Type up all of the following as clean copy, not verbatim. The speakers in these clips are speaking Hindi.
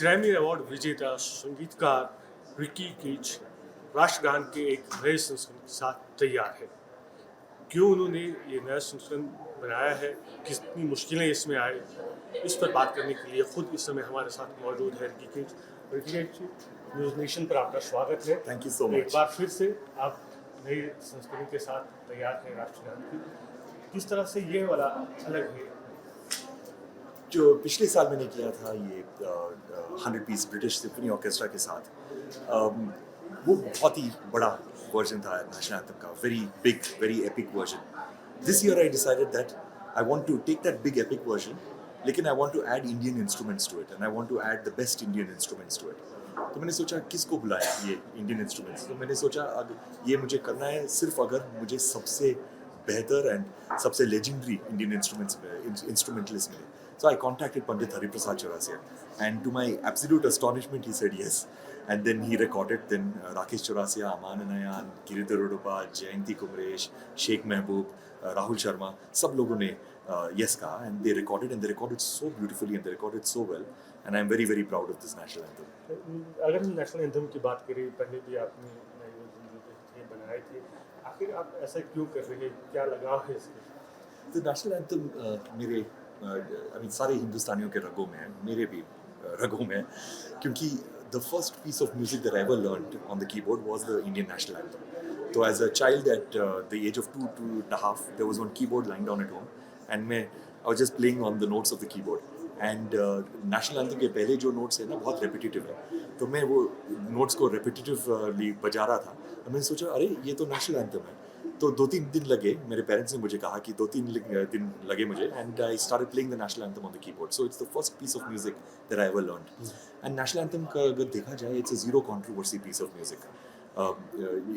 ग्रैमी अवार्ड विजेता संगीतकार रिकी केज राष्ट्रगान के एक नए संस्करण के साथ तैयार है। क्यों उन्होंने ये नया संस्करण बनाया है, कितनी मुश्किलें इसमें आए, इस पर बात करने के लिए खुद इस समय हमारे साथ मौजूद है रिकी केज। रिकी केज जी, न्यूज़ नेशन पर आपका स्वागत है। Thank you so much. एक बार फिर से आप नए संस्करण के साथ तैयार हैं राष्ट्रगान की। किस तरह से ये वाला अलग है? जो पिछले साल मैंने किया था ये 100 पीस ब्रिटिश सिम्फनी ऑर्केस्ट्रा के साथ, वो बहुत ही बड़ा वर्जन था नेशनल एंथम का, very big, very epic version. This year I decided that I want to take that big epic version, लेकिन I want to add Indian instruments to it and I want to add the best Indian instruments to it. तो मैंने सोचा किसको बुलाया ये इंडियन इंस्ट्रूमेंट्स, तो मैंने सोचा अगर ये मुझे करना है सिर्फ अगर मुझे सबसे बेहतर एंड सबसे लेजेंडरी इंडियन इंस्ट्रूमेंटलिस्ट मिले। So I contacted Pandit Hariprasad Chaurasia, and to my absolute astonishment, he said yes. And then he recorded. Then Rakesh Chaurasia, Aman Anayan, Giridhar Udupa, Jayanti Kumresh, Sheikh Mehboob, Rahul Sharma, सब लोगों ने yes कहा, and they recorded so beautifully, and they recorded so well. And I'm very very proud of this national anthem. अगर हम नेशनल एंथम की बात करें, पहले भी आपने नए बनाए थे, आखिर आप ऐसा क्यों कर रहे हैं, क्या लगाव है इसके? The national anthem मेरे सारे हिंदुस्तानियों के रगों में है, मेरे भी रगों में है, क्योंकि the first piece of music that I ever learned on the keyboard was the Indian national anthem. So as a child at the age of 2 and a half, there was one keyboard lying down at home, and I was just playing on the notes of the keyboard. And national anthem के पहले जो notes है ना बहुत repetitive है, तो मैं वो notes को repetitively बजा रहा था, और मैंने सोचा अरे ये तो national anthem है। तो 2-3 दिन लगे, मेरे पेरेंट्स ने मुझे कहा कि 2-3 दिन लगे मुझे, and I started playing the national anthem on the keyboard. So it's the first piece of music that I ever learned. And national anthem का अगर देखा जाए, it's a zero controversy piece of music.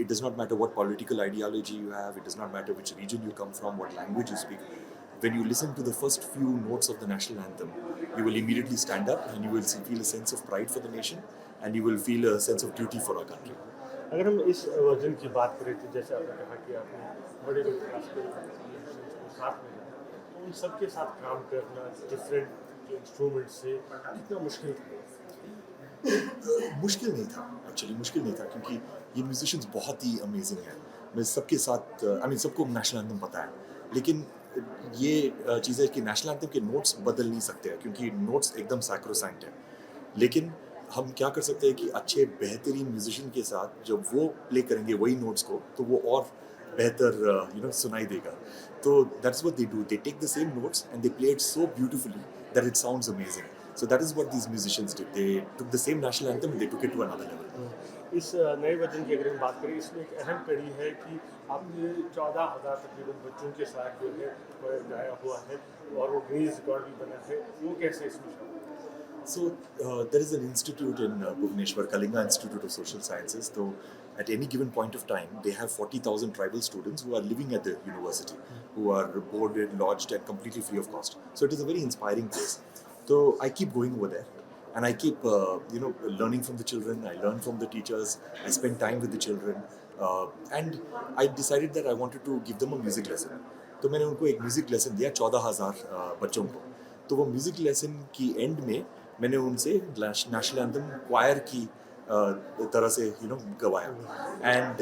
It does not matter what political ideology you have, it does not matter which region you come from, what language you speak. When you listen to the first few notes of the national anthem, you will immediately stand up and you will feel a sense of pride for the nation, and you will feel a sense of duty for our country. अगर हम इस वर्जन की बात करें तो जैसे आपने कहा कि आपने बड़े बड़े क्लासिकल म्यूजिशियंस को साथ में लिया, तो उन सबके साथ काम करना डिफरेंट इंस्ट्रूमेंट से कितना मुश्किल था? मुश्किल नहीं था, एक्चुअली मुश्किल नहीं था, क्योंकि ये म्यूजिशियंस बहुत ही अमेजिंग हैं। मैं सबके साथ सबको नेशनल एंथम पता है, लेकिन ये चीज़ है कि नेशनल एंथम के नोट्स बदल नहीं सकते हैं, क्योंकि नोट्स एकदम सैक्रोसैंक्ट है। लेकिन हम क्या कर सकते हैं कि अच्छे बेहतरीन म्यूजिशियन के साथ जब वो प्ले करेंगे वही नोट्स को, तो वो और बेहतर सुनाई देगा। तो that's what they do, they take the same notes and they play it so beautifully that it sounds amazing. So that is what these musicians did, they took the same national anthem and they took it to another level. इस नए वर्जन की अगर हम बात करें, इसमें एक अहम कड़ी है कि आपने 14,000 तकरीबन बच्चों के साथ जो है गाया हुआ है, और वो गिनीज रिकॉर्ड भी बना है, वो कैसे इसमें शामिल? So there is an institute in Bhubaneswar, Kalinga Institute of Social Sciences. So at any given point of time, they have 40,000 tribal students who are living at the university, who are boarded, lodged, and completely free of cost. So it is a very inspiring place. So I keep going over there, and I keep learning from the children. I learn from the teachers. I spend time with the children, and I decided that I wanted to give them a music lesson. तो मैंने उनको एक म्यूजिक लेसन दिया 14,000 बच्चों को। तो वो म्यूजिक लेसन की एंड में मैंने उनसे नेशनल एंथम क्वायर की तरह से गवाया, and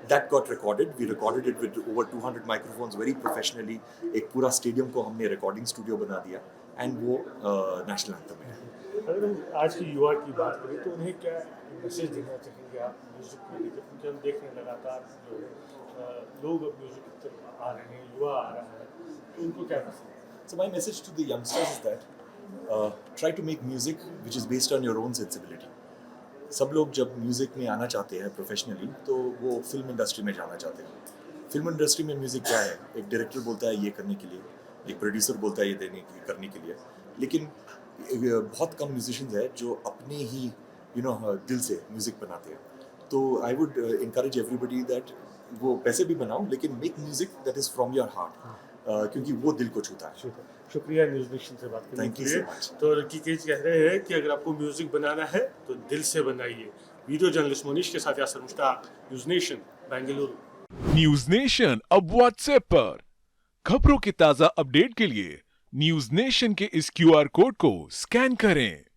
that got recorded. We recorded it with over 200 microphones very professionally. एक पूरा स्टेडियम को हमने रिकॉर्डिंग स्टूडियो बना दिया, एंड वो नेशनल एंथम है। अगर हम आज की युवा की बात करें तो उन्हें क्या मैसेज देना चाहेंगे आप म्यूज़िक को लेकर? क्योंकि हम देख रहे हैं लगातार जो है लोग अब म्यूज़िक की तरफ आ रहे हैं, युवा आ रहा है, तो उनको क्या message? So my message to the youngsters is that try to make music which is based on your own sensibility. सब लोग जब म्यूज़िक में आना चाहते हैं प्रोफेशनली, तो वो फिल्म इंडस्ट्री में जाना चाहते हैं। फिल्म इंडस्ट्री में म्यूज़िक क्या है? एक डायरेक्टर बोलता है ये करने के लिए, एक प्रोड्यूसर बोलता है ये करने के लिए, लेकिन बहुत कम म्यूजिशियंस हैं जो अपने ही दिल से म्यूज़िक बनाते हैं। तो I would encourage everybody that वो पैसे भी बनाओ, लेकिन make music that is from your heart, क्योंकि वो दिल को छूता है। शुक्रिया न्यूज़ नेशन से बात करने थैंक के यू लिए। So much. तो रिकी केज कह रहे हैं कि अगर आपको म्यूजिक बनाना है तो दिल से बनाइए। वीडियो जर्नलिस्ट मोनिश के साथ Yasir Mushtaq, News Nation, Bengaluru. News Nation अब व्हाट्सएप पर खबरों के ताजा अपडेट के लिए न्यूज़ नेशन के इस क्यूआर कोड को स्कैन करें।